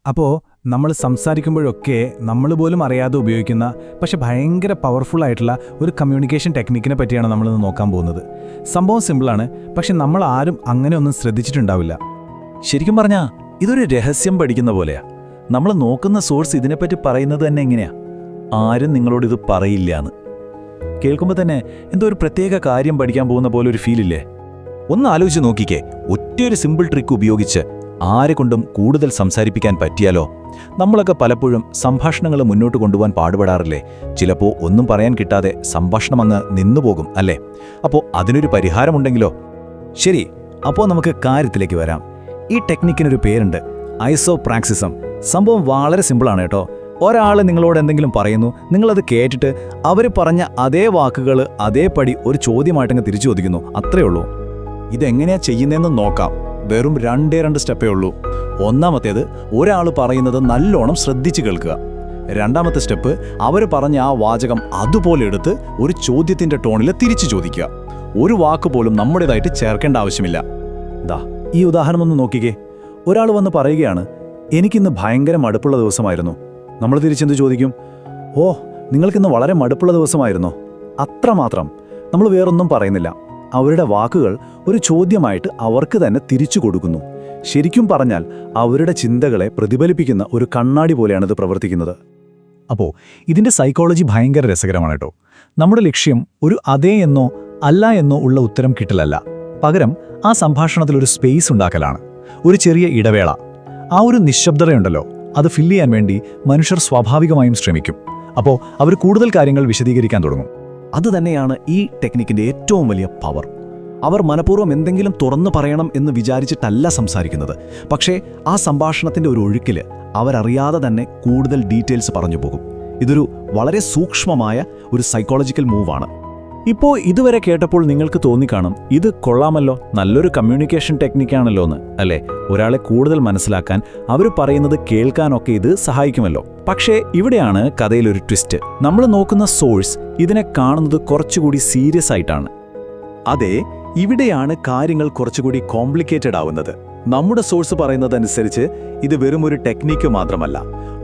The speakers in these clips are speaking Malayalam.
അപ്പോൾ നമ്മൾ സംസാരിക്കുമ്പോഴൊക്കെ നമ്മൾ പോലും അറിയാതെ ഉപയോഗിക്കുന്ന പക്ഷെ ഭയങ്കര പവർഫുള്ളായിട്ടുള്ള ഒരു കമ്മ്യൂണിക്കേഷൻ ടെക്നിക്കിനെ പറ്റിയാണ് നമ്മളിന്ന് നോക്കാൻ പോകുന്നത്. സംഭവം സിമ്പിളാണ്, പക്ഷെ നമ്മൾ ആരും അങ്ങനെ ഒന്നും ശ്രദ്ധിച്ചിട്ടുണ്ടാവില്ല. ശരിക്കും പറഞ്ഞാൽ ഇതൊരു രഹസ്യം പഠിക്കുന്ന പോലെയാ. നമ്മൾ നോക്കുന്ന സോഴ്സ് ഇതിനെപ്പറ്റി പറയുന്നത് തന്നെ എങ്ങനെയാ? ആരും നിങ്ങളോട് ഇത് പറയില്ലാന്ന് കേൾക്കുമ്പോൾ തന്നെ എന്തോ ഒരു പ്രത്യേക കാര്യം പഠിക്കാൻ പോകുന്ന പോലെ ഒരു ഫീലില്ലേ? ഒന്ന് ആലോചിച്ച് നോക്കിക്കേ, ഒറ്റയൊരു സിമ്പിൾ ട്രിക്ക് ഉപയോഗിച്ച് ആരെ കൊണ്ടും കൂടുതൽ സംസാരിപ്പിക്കാൻ പറ്റിയാലോ? നമ്മളൊക്കെ പലപ്പോഴും സംഭാഷണങ്ങൾ മുന്നോട്ട് കൊണ്ടുപോകാൻ പാടുപെടാറില്ലേ? ചിലപ്പോൾ ഒന്നും പറയാൻ കിട്ടാതെ സംഭാഷണം അങ്ങ് നിന്നുപോകും അല്ലേ? അപ്പോൾ അതിനൊരു പരിഹാരമുണ്ടെങ്കിലോ? ശരി, അപ്പോൾ നമുക്ക് കാര്യത്തിലേക്ക് വരാം. ഈ ടെക്നിക്കിനൊരു പേരുണ്ട്, ഐസോപ്രാക്സിസം. സംഭവം വളരെ സിമ്പിളാണ് കേട്ടോ. ഒരാൾ നിങ്ങളോട് എന്തെങ്കിലും പറയുന്നു, നിങ്ങളത് കേട്ടിട്ട് അവർ പറഞ്ഞ അതേ വാക്കുകൾ അതേപടി ഒരു ചോദ്യമായിട്ടങ്ങ് തിരിച്ചു ചോദിക്കുന്നു. അത്രയേ ഉള്ളൂ. ഇതെങ്ങനെയാ ചെയ്യുന്നതെന്ന് നോക്കാം. വെറും രണ്ട് സ്റ്റെപ്പേ ഉള്ളൂ. ഒന്നാമത്തേത്, ഒരാൾ പറയുന്നത് നല്ലോണം ശ്രദ്ധിച്ച് കേൾക്കുക. രണ്ടാമത്തെ സ്റ്റെപ്പ്, അവർ പറഞ്ഞ ആ വാചകം അതുപോലെ എടുത്ത് ഒരു ചോദ്യത്തിന്റെ ടോണിൽ തിരിച്ചു ചോദിക്കുക. ഒരു വാക്ക് പോലും നമ്മുടേതായിട്ട് ചേർക്കേണ്ട ആവശ്യമില്ല. ദാ ഈ ഉദാഹരണം ഒന്ന് നോക്കിക്കേ. ഒരാൾ വന്ന് പറയുകയാണ്, എനിക്കിന്ന് ഭയങ്കര മടുപ്പുള്ള ദിവസമായിരുന്നു. നമ്മൾ തിരിച്ചെന്ത് ചോദിക്കും? ഓ, നിങ്ങൾക്കിന്ന് വളരെ മടുപ്പുള്ള ദിവസമായിരുന്നോ? അത്രമാത്രം. നമ്മൾ വേറൊന്നും പറയുന്നില്ല. അവരുടെ വാക്കുകൾ ഒരു ചോദ്യമായിട്ട് അവർക്ക് തന്നെ തിരിച്ചു കൊടുക്കുന്നു. ശരിക്കും പറഞ്ഞാൽ അവരുടെ ചിന്തകളെ പ്രതിഫലിപ്പിക്കുന്ന ഒരു കണ്ണാടി പോലെയാണിത് പ്രവർത്തിക്കുന്നത്. അപ്പോൾ ഇതിൻ്റെ സൈക്കോളജി ഭയങ്കര രസകരമാണ് കേട്ടോ. നമ്മുടെ ലക്ഷ്യം ഒരു അതേ എന്നോ അല്ല എന്നോ ഉള്ള ഉത്തരം കിട്ടലല്ല, പകരം ആ സംഭാഷണത്തിൽ ഒരു സ്പേസ് ഉണ്ടാക്കലാണ്, ഒരു ചെറിയ ഇടവേള. ആ ഒരു നിശബ്ദതയുണ്ടല്ലോ, അത് ഫില്ല് ചെയ്യാൻ വേണ്ടി മനുഷ്യർ സ്വാഭാവികമായും ശ്രമിക്കും. അപ്പോൾ അവർ കൂടുതൽ കാര്യങ്ങൾ വിശദീകരിക്കാൻ തുടങ്ങും. അതുതന്നെയാണ് ഈ ടെക്നിക്കിൻ്റെ ഏറ്റവും വലിയ പവർ. അവർ മനഃപൂർവ്വം എന്തെങ്കിലും തുറന്നു പറയണം എന്ന് വിചാരിച്ചിട്ടല്ല സംസാരിക്കുന്നത്, പക്ഷേ ആ സംഭാഷണത്തിൻ്റെ ഒരു ഒഴുക്കിൽ അവരറിയാതെ തന്നെ കൂടുതൽ ഡീറ്റെയിൽസ് പറഞ്ഞു പോകും. ഇതൊരു വളരെ സൂക്ഷ്മമായ ഒരു സൈക്കോളജിക്കൽ മൂവാണ്. ഇപ്പോൾ ഇതുവരെ കേട്ടപ്പോൾ നിങ്ങൾക്ക് തോന്നിക്കാണും, ഇത് കൊള്ളാമല്ലോ, നല്ലൊരു കമ്മ്യൂണിക്കേഷൻ ടെക്നിക്കാണല്ലോ എന്ന്, അല്ലേ? ഒരാളെ കൂടുതൽ മനസ്സിലാക്കാൻ, അവർ പറയുന്നത് കേൾക്കാനൊക്കെ ഇത് സഹായിക്കുമല്ലോ. പക്ഷേ ഇവിടെയാണ് കഥയിലൊരു ട്വിസ്റ്റ്. നമ്മൾ നോക്കുന്ന സോഴ്സ് ഇതിനെ കാണുന്നത് കുറച്ചുകൂടി സീരിയസ് ആയിട്ടാണ്. അതെ, ഇവിടെയാണ് കാര്യങ്ങൾ കുറച്ചുകൂടി കോംപ്ലിക്കേറ്റഡ് ആവുന്നത്. നമ്മുടെ സോഴ്സ് പറയുന്നതനുസരിച്ച് ഇത് വെറും ഒരു ടെക്നിക്ക് മാത്രമല്ല,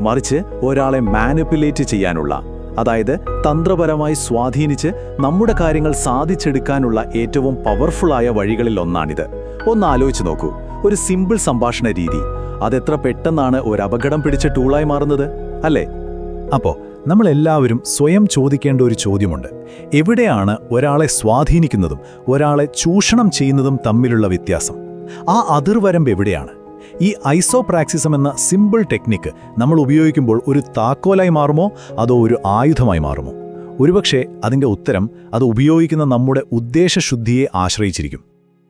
മറിച്ച് ഒരാളെ മാനിപ്പുലേറ്റ് ചെയ്യാനുള്ള, അതായത് തന്ത്രപരമായി സ്വാധീനിച്ച് നമ്മുടെ കാര്യങ്ങൾ സാധിച്ചെടുക്കാനുള്ള ഏറ്റവും പവർഫുള്ളായ വഴികളിൽ ഒന്നാണിത്. ഒന്ന് ആലോചിച്ച് നോക്കൂ, ഒരു സിമ്പിൾ സംഭാഷണ രീതി, അതെത്ര പെട്ടെന്നാണ് ഒരു അപകടം പിടിച്ച ടൂളായി മാറുന്നത്, അല്ലേ? അപ്പോൾ നമ്മളെല്ലാവരും സ്വയം ചോദിക്കേണ്ട ഒരു ചോദ്യമുണ്ട്. എവിടെയാണ് ഒരാളെ സ്വാധീനിക്കുന്നതും ഒരാളെ ചൂഷണം ചെയ്യുന്നതും തമ്മിലുള്ള വ്യത്യാസം? ആ അതിർവരമ്പ് എവിടെയാണ്? ഈ ഐസോപ്രാക്സിസം എന്ന സിമ്പിൾ ടെക്നിക്ക് നമ്മൾ ഉപയോഗിക്കുമ്പോൾ ഒരു താക്കോലായി മാറുമോ, അതോ ഒരു ആയുധമായി മാറുമോ? ഒരുപക്ഷെ അതിൻ്റെ ഉത്തരം അത് ഉപയോഗിക്കുന്ന നമ്മുടെ ഉദ്ദേശശുദ്ധിയെ ആശ്രയിച്ചിരിക്കും.